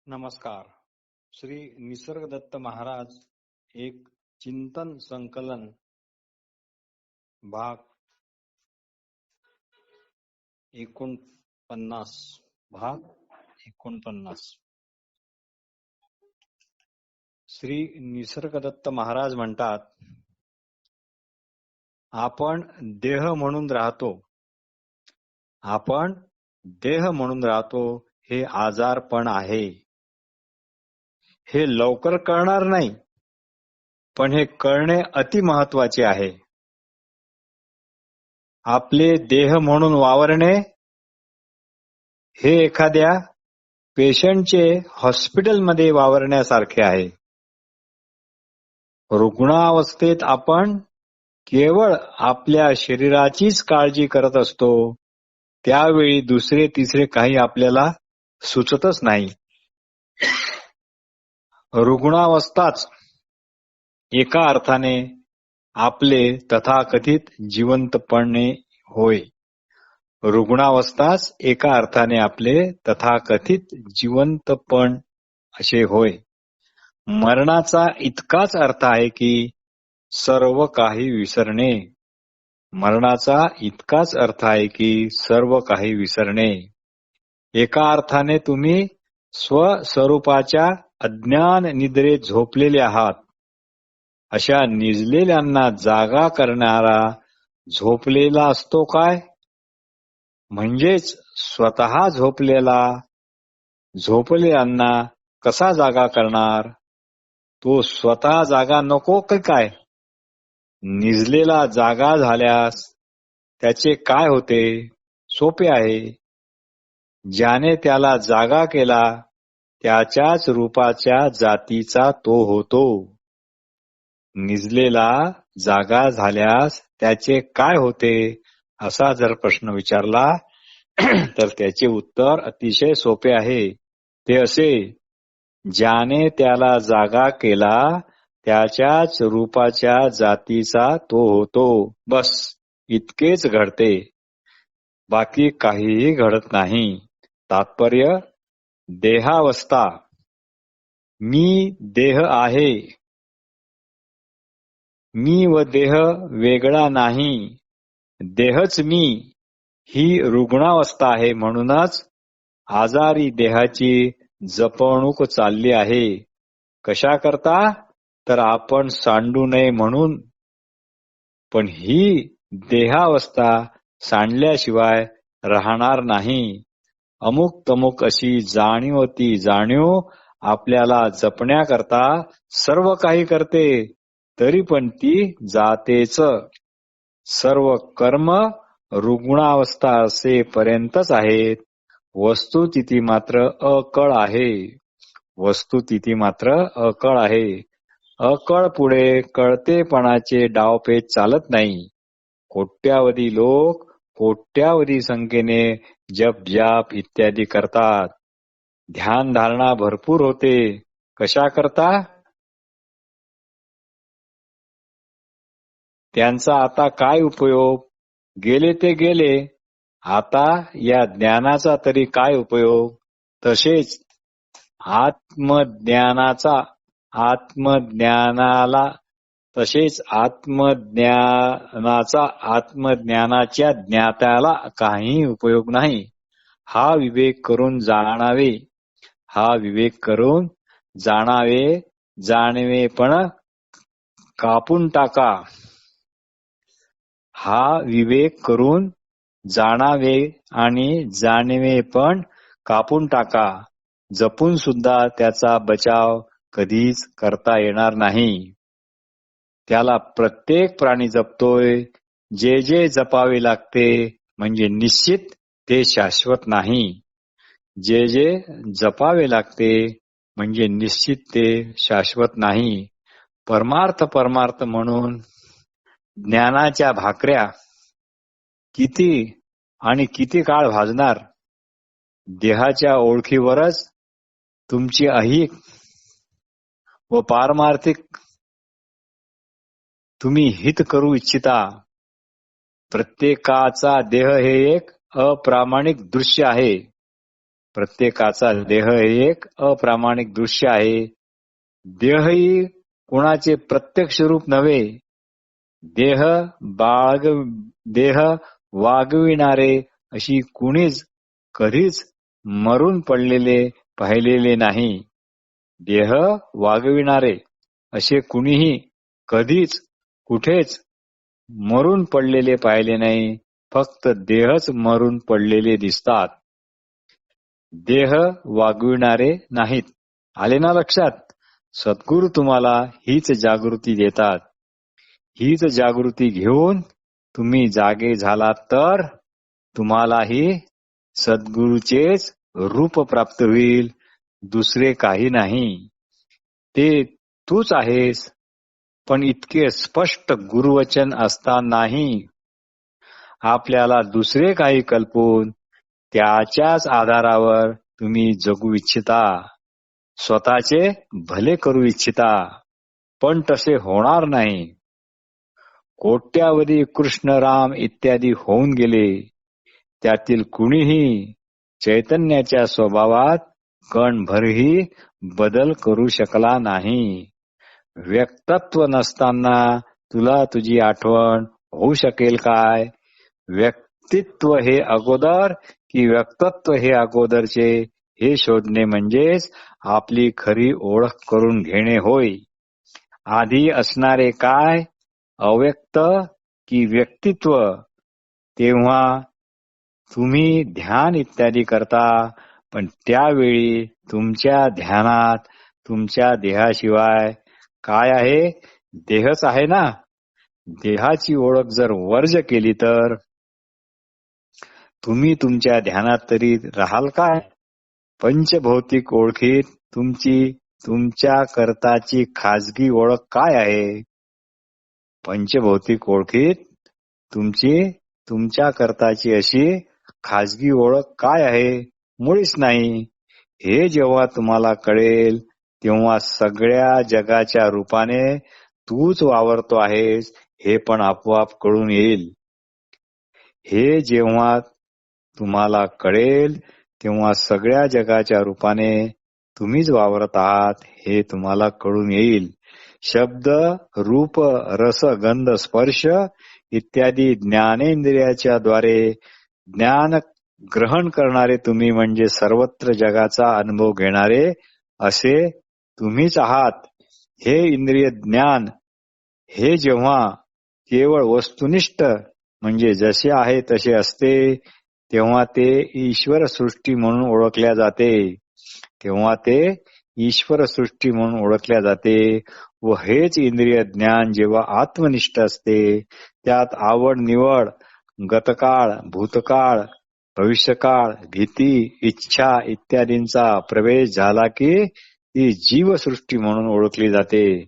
नमस्कार. श्री निसर्गदत्त महाराज एक चिंतन संकलन भाग 49 श्री निसर्गदत्त महाराज म्हणतात, आपण देह म्हणून राहतो हे आजारपण आहे. हे लवकर कळणार नाही, पण हे कळणे अति महत्वाचे आहे. आपले देह म्हणून वावरणे हे एखाद्या पेशंटचे हॉस्पिटलमध्ये वावरण्यासारखे आहे. रुग्णावस्थेत आपण केवळ आपल्या शरीराचीच काळजी करत असतो. त्यावेळी दुसरे तिसरे काही आपल्याला सुचतच नाही. रुग्णावस्थाच एका अर्थाने आपले तथाकथित जिवंतपणे होय. रुग्णावस्थाच एका अर्थाने आपले तथाकथित जिवंतपण असे होय. मरणाचा इतकाच अर्थ आहे की सर्व काही विसरणे. एका अर्थाने तुम्ही स्वस्वरूपाच्या अज्ञान निद्रेत झोपलेले आहात. अशा निजलेल्यांना जागा करणारा झोपलेला असतो काय? म्हणजेच स्वतः झोपलेल्यांना कसा जागा करणार? तो स्वतः जागा नको की काय? निजलेला जागा झाल्यास त्याचे काय होते? सोपे आहे. ज्याने त्याला जागा केला त्याच्याच रूपाच्या जातीचा तो होतो. निजलेला जागा झाल्यास त्याचे काय होते असा जर प्रश्न विचारला तर त्याचे उत्तर अतिशय सोपे आहे. ते असे, ज्याने त्याला जागा केला त्याच्याच रूपाच्या जातीचा तो होतो. बस इतकेच घडते, बाकी काहीही घडत नाही. तात्पर्य, देहावस्था. मी देह आहे. मी व देह वेगळा नाही. देहच मी ही रुग्णावस्था आहे. म्हणूनच आजारी देहाची जपवणूक चालली आहे. कशा करता? तर आपण सांडू नये म्हणून. पण ही देहावस्था सांडल्याशिवाय राहणार नाही. अमुक तमुक अशी जाणीव आपल्याला जपण्याकरता सर्व काही करते, तरी पण ती जातेच. सर्व कर्म रुग्णावस्था असेपर्यंतच आहेत. वस्तुस्थिती मात्र अकळ आहे. अकळ पुढे कळतेपणाचे डावपेच चालत नाही. कोट्यावधी लोक कोट्यावधी संख्येने जप जाप इत्यादी करतात. ध्यानधारणा भरपूर होते. कशा करता? त्यांचा आता काय उपयोग? गेले ते गेले. आता या ज्ञानाचा तरी काय उपयोग? तसेच आत्मज्ञानाच्या ज्ञात्याला काही उपयोग नाही. हा विवेक करून जाणावे. जाणवेपण कापून टाका. हा विवेक करून जाणावे आणि जाणवेपण कापून टाका. जपून सुद्धा त्याचा बचाव कधीच करता येणार नाही. त्याला प्रत्येक प्राणी जपतोय. जे जे जपावे लागते म्हणजे निश्चित ते शाश्वत नाही. जे जे जपावे लागते म्हणजे निश्चित ते शाश्वत नाही. परमार्थ म्हणून ज्ञानाच्या भाकऱ्या किती काळ भाजणार? देहाच्या ओळखीवरच तुमची ऐहिक व पारमार्थिक तुम्ही हित करू इच्छिता. प्रत्येकाचा देह हे एक अप्रामाणिक दृश्य आहे. प्रत्येकाचा देह हे एक अप्रामाणिक दृश्य आहे. देह ही कुणाचे प्रत्यक्ष रूप नव्हे. देह देह वागविणारे अशी कुणीच कधीच मरून पडलेले पाहिलेले नाही. देह वागविणारे असे कुणीही कधीच कुठेच मरून पडलेले पाहिले नाही. फक्त देहच मरून पडलेले दिसतात. देह वागविणारे नाहीत. आले ना लक्षात? सद्गुरू तुम्हाला हीच जागृती देतात. हीच जागृती घेऊन तुम्ही जागे झालात तर तुम्हालाही सद्गुरूचेच रूप प्राप्त होईल. दुसरे काही नाही. ते तूच आहेस. पण इतके स्पष्ट गुरुवचन असतानाही आपल्याला दुसरे काही कल्पून त्याच्याच आधारावर तुम्ही जगू इच्छिता. स्वतःचे भले करू इच्छिता. पण तसे होणार नाही. कोट्यावधी कृष्ण राम इत्यादी होऊन गेले. त्यातील कुणीही चैतन्याच्या स्वभावात कणभरही बदल करू शकला नाही. व्यक्तत्व नसताना तुला तुझी आठवण होऊ शकेल काय? व्यक्तित्व हे अगोदर की व्यक्तत्व हे अगोदरचे हे शोधणे म्हणजेच आपली खरी ओळख करून घेणे होय. आधी असणारे काय, अव्यक्त की व्यक्तित्व? तेव्हा तुम्ही ध्यान इत्यादी करता, पण त्यावेळी तुमच्या ध्यानात तुमच्या देहाशिवाय काय आहे? देहच आहे ना. देहाची ओळख जर वर्ज केली तर तुम्ही तुमच्या ध्यानात तरी राहाल काय? पंचभौतिक ओळखीत तुमच्या करताची खाजगी ओळख काय आहे? पंचभौतिक ओळखीत तुमच्या करताची अशी खाजगी ओळख काय आहे? मुळीच नाही. हे जेव्हा तुम्हाला कळेल तेव्हा सगळ्या जगाच्या रूपाने तूच वावरतो आहेस हे पण आपोआप कळून येईल. हे जेव्हा तुम्हाला कळेल तेव्हा सगळ्या जगाच्या रूपाने तुम्हीच वावरत आहात हे तुम्हाला कळून येईल. शब्द, रूप, रस, गंध, स्पर्श इत्यादी ज्ञानेंद्रियाच्या द्वारे ज्ञान ग्रहण करणारे तुम्ही म्हणजे सर्वत्र जगाचा अनुभव घेणारे असे तुम्हीच आहात. हे इंद्रिय ज्ञान हे जेव्हा केवळ वस्तुनिष्ठ म्हणजे जसे आहे तसे असते तेव्हा ते ईश्वर सृष्टी म्हणून ओळखल्या जाते. व हेच इंद्रिय ज्ञान जेव्हा आत्मनिष्ठ असते त्यात आवड निवड, गतकाळ, भूतकाळ, भविष्यकाळ, भीती, इच्छा इत्यादींचा प्रवेश झाला की ती जीवसृष्टी म्हणून ओळखली जाते.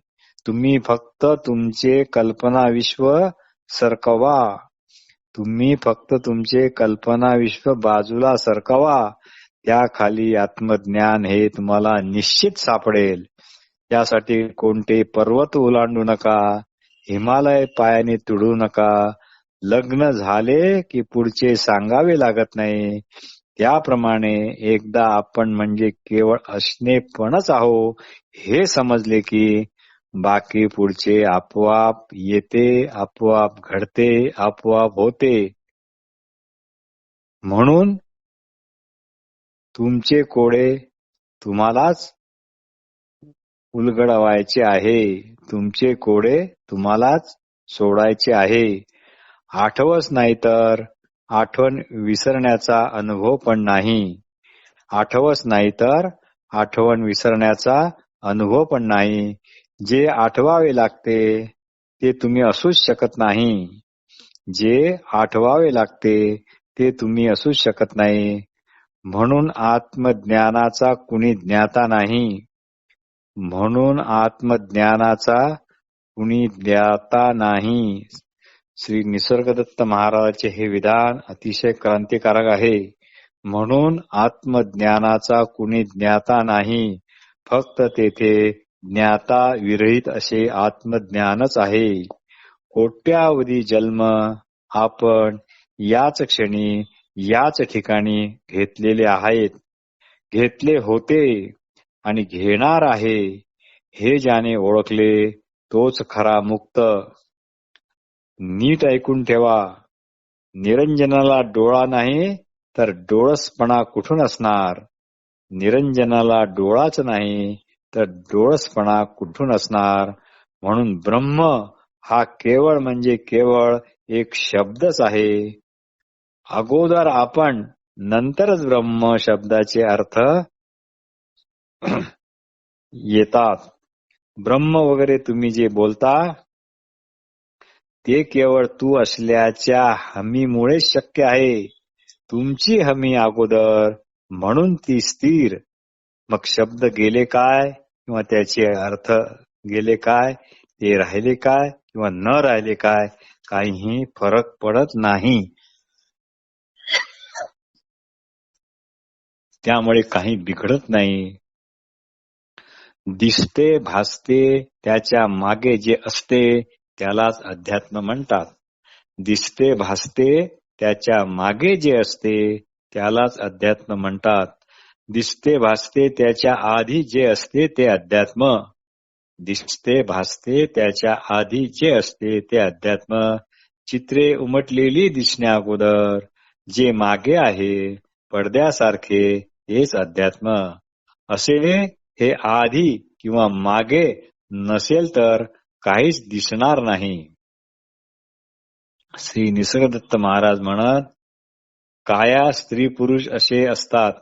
तुम्ही फक्त तुमचे कल्पना विश्व सरकवा. बाजूला सरकवा. त्याखाली आत्मज्ञान हे तुम्हाला निश्चित सापडेल. त्यासाठी कोणते पर्वत ओलांडू नका. हिमालय पायाने तुडू नका. लग्न झाले की पुढचे सांगावे लागत नाही. त्याप्रमाणे एकदा आपण म्हणजे केवळ असणेपणच आहो हे समजले की बाकी पुढचे आपोआप येते, आपोआप घडते, आपोआप होते. म्हणून तुमचे कोडे तुम्हालाच उलगडवायचे आहे. तुमचे कोडे तुम्हालाच सोडायचे आहे. आठवच नाही तर आठवण विसरण्याचा अनुभव पण नाही. जे आठवावे लागते ते तुम्ही असूच शकत नाही. म्हणून आत्मज्ञानाचा कुणी ज्ञाता नाही. श्री निसर्गदत्त महाराजांचे हे विधान अतिशय क्रांतिकारक आहे. म्हणून आत्मज्ञानाचा कुणी ज्ञाता नाही. फक्त तेथे ज्ञाता विरहित असे आत्मज्ञानच आहे. कोट्यावधी जन्म आपण याच क्षणी याच ठिकाणी घेतलेले आहेत. घेतले होते आणि घेणार आहे हे ज्याने ओळखले तोच खरा मुक्त. नीट ऐकून ठेवा, निरंजनाला डोळा नाही तर डोळसपणा कुठून असणार? निरंजनाला डोळाच नाही तर डोळसपणा कुठून असणार? म्हणून ब्रह्म हा केवळ म्हणजे केवळ एक शब्दच आहे. अगोदर आपण नंतरच ब्रह्म शब्दाचे अर्थ येतात. ब्रह्म वगैरे तुम्ही जे बोलता ते केवळ तू असल्याच्या हमीमुळेच शक्य आहे. तुमची हमी अगोदर, म्हणून ती स्थिर. मग शब्द गेले काय किंवा त्याचे अर्थ गेले काय, ते राहिले काय किंवा न राहिले काय, काहीही फरक पडत नाही. त्यामुळे काही बिघडत नाही. दिसते भासते त्याच्या मागे जे असते त्यालाच अध्यात्म म्हणतात. दिसते भासते त्याच्या मागे जे असते त्यालाच अध्यात्म म्हणतात. दिसते भासते त्याच्या आधी जे असते ते अध्यात्म. दिसते भासते त्याच्या आधी जे असते ते अध्यात्म. चित्रे उमटलेली दिसण्या अगोदर जे मागे आहे पडद्यासारखे हेच अध्यात्म. असे हे आधी किंवा मागे नसेल तर काहीच दिसणार नाही. श्री निसर्गदत्त महाराज म्हणत, काया स्त्री पुरुष असे असतात.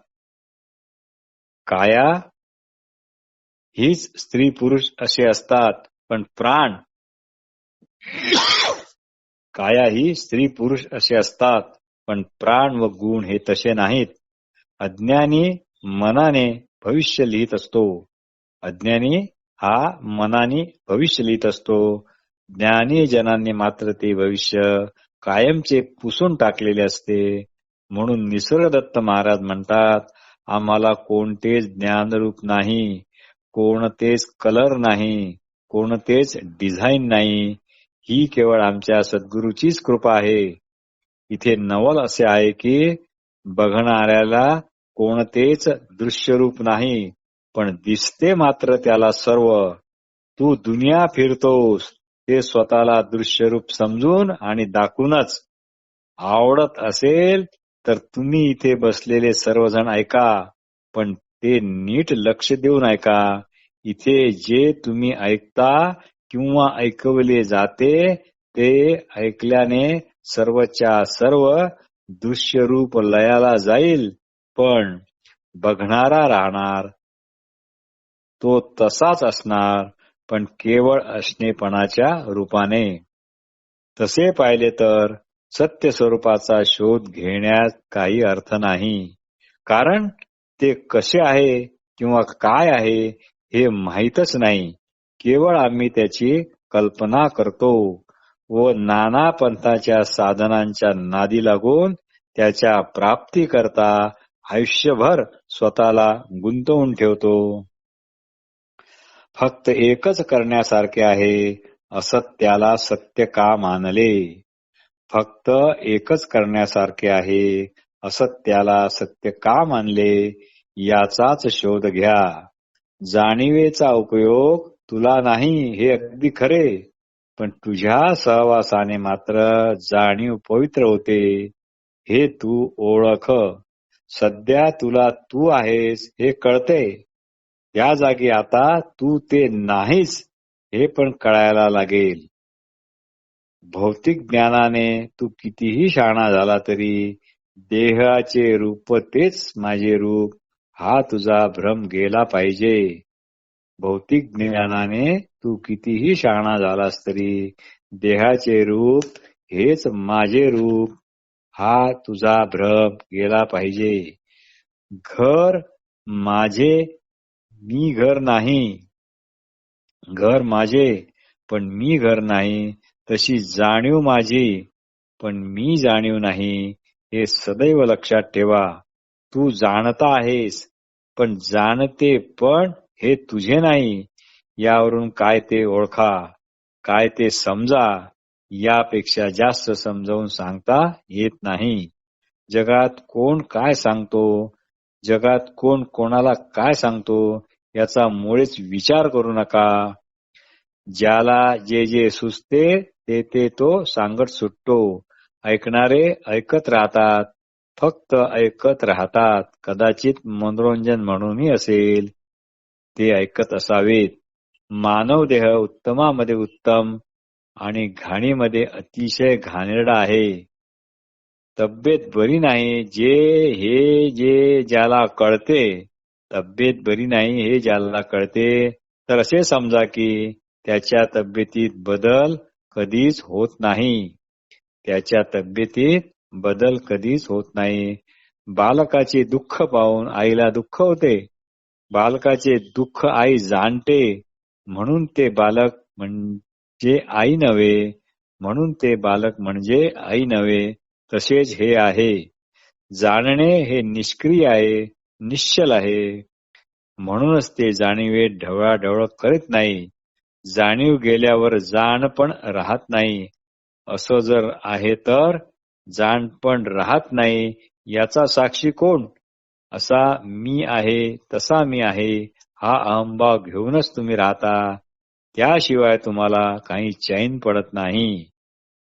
काया हीच स्त्री पुरुष असे असतात, पण प्राण काया ही स्त्री पुरुष असे असतात, पण प्राण व गुण हे तसे नाहीत. अज्ञानी मनाने भविष्य लिहित असतो. अज्ञानी हा मनाने भविष्य लिहित असतो. ज्ञानी जनांनी मात्र ते भविष्य कायमचे पुसून टाकलेले असते. म्हणून निसर्गदत्त महाराज म्हणतात, आम्हाला कोणतेच ज्ञानरूप नाही, कोणतेच कलर नाही, कोणतेच डिझाईन नाही. ही केवळ आमच्या सद्गुरूचीच कृपा आहे. इथे नवल असे आहे की बघणाऱ्याला कोणतेच दृश्यरूप नाही, पण दिसते मात्र त्याला सर्व. तू दुनिया फिरतोस ते स्वतःला दृश्यरूप समजून आणि दाखवूनच. आवडत असेल तर तुम्ही इथे बसलेले सर्वजण ऐका, पण ते नीट लक्ष देऊन ऐका. इथे जे तुम्ही ऐकता किंवा ऐकवले जाते ते ऐकल्याने सर्वच्या सर्व दृश्यरूप लयाला जाईल, पण बघणारा राहणार. तो तसाच असणार, पण केवळ असणेपणाच्या रूपाने. तसे पाहिले तर सत्य स्वरूपाचा शोध घेण्यात काही अर्थ नाही, कारण ते कसे आहे किंवा काय आहे हे माहीतच नाही. केवळ आम्ही त्याची कल्पना करतो व नाना पंथाच्या साधनांच्या नादी लागून त्याच्या प्राप्तीकरता आयुष्यभर स्वतःला गुंतवून ठेवतो. फक्त एकच करण्यासारखे आहे, असत्याला सत्य का मानले? फक्त एकच करण्यासारखे आहे, असत्याला सत्य का मानले? याचाच शोध घ्या. जाणीवेचा उपयोग तुला नाही हे अगदी खरे, पण तुझ्या सहवासाने मात्र जाणीव पवित्र होते हे तू ओळख. सध्या तुला तू आहेस हे कळते, त्या जागी आता तू ते नाहीस हे पण कळायला लागेल. भौतिक ज्ञानाने तू कितीही शहाणा झाला तरी देहाचे रूप तेच माझे रूप हा तुझा भ्रम गेला पाहिजे. भौतिक ज्ञानाने तू कितीही शहाणा झालास तरी देहाचे रूप हेच माझे रूप हा तुझा भ्रम गेला पाहिजे. घर माझे, मी घर नाही. घर माझे पण मी घर नाही, तशी जाणीव माझी पण मी जाणीव नाही, हे सदैव लक्षात ठेवा. तू जाणता आहेस, पण जाणते पण हे तुझे नाही. यावरून काय ते ओळखा, काय ते समजा. यापेक्षा जास्त समजावून सांगता येत नाही. जगात कोण काय सांगतो जगात कोण कोणाला काय सांगतो याचा मुळीच विचार करू नका. ज्याला जे जे सुचते ते ते तो सांगत सुटतो. ऐकणारे ऐकत राहतात, फक्त ऐकत राहतात. कदाचित मनोरंजन म्हणूनही असेल, ते ऐकत असावेत. मानव देह उत्तमामध्ये उत्तम आणि घाणीमध्ये अतिशय घाणेरडा आहे. तब्येत बरी नाही जे ज्याला कळते, तब्येत बरी नाही हे ज्याला कळते, तर असे समजा की त्याच्या तब्येतीत बदल कधीच होत नाही. त्याच्या तब्येतीत बदल कधीच होत नाही. बालकाचे दुःख पाहून आईला दुःख होते. बालकाचे दुःख आई जाणते, म्हणून ते बालक म्हणजे आई नव्हे. म्हणून ते बालक म्हणजे आई नव्हे. तसेच हे आहे. जाणणे हे निष्क्रिय आहे, निश्चल आहे. म्हणूनच ते जाणीवे ढवळाढवळ करीत नाही. जाणीव गेल्यावर जाण पण राहत नाही. असं जर आहे तर जाण पण राहत नाही. याचा साक्षी कोण? असा मी आहे, तसा मी आहे, हा अहंभाव घेऊनच तुम्ही राहता. त्याशिवाय तुम्हाला काही चैन पडत नाही.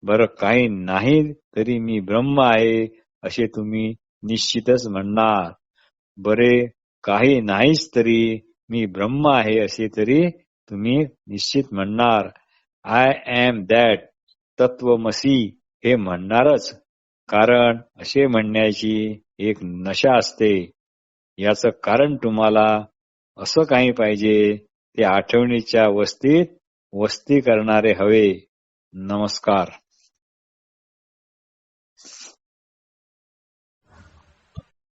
बरं, काही नाही तरी मी ब्रह्म आहे असे तुम्ही निश्चितच म्हणणार. बरे, काही नाहीच तरी मी ब्रह्म आहे असे तरी तुम्ही निश्चित म्हणणार. आय एम दॅट, तत्वमसी हे म्हणणारच. कारण असे म्हणण्याची एक नशा असते. याचं कारण तुम्हाला असं काही पाहिजे ते आठवणीच्या वस्तीत वस्ती करणारे हवे. नमस्कार.